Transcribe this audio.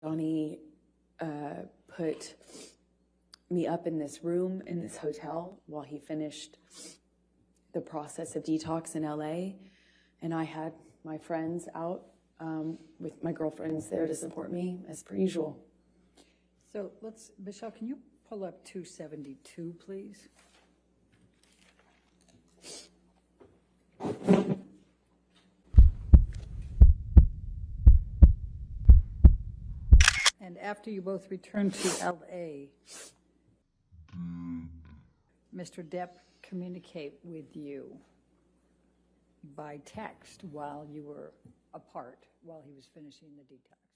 Johnny put me up in this room in this hotel while he finished the process of detox in LA. And I had my friends out with my girlfriends there to support me as per usual. So Michelle, can you pull up 272, please? And after you both returned to LA, Mr. Depp communicate with you by text while you were apart, while he was finishing the detox.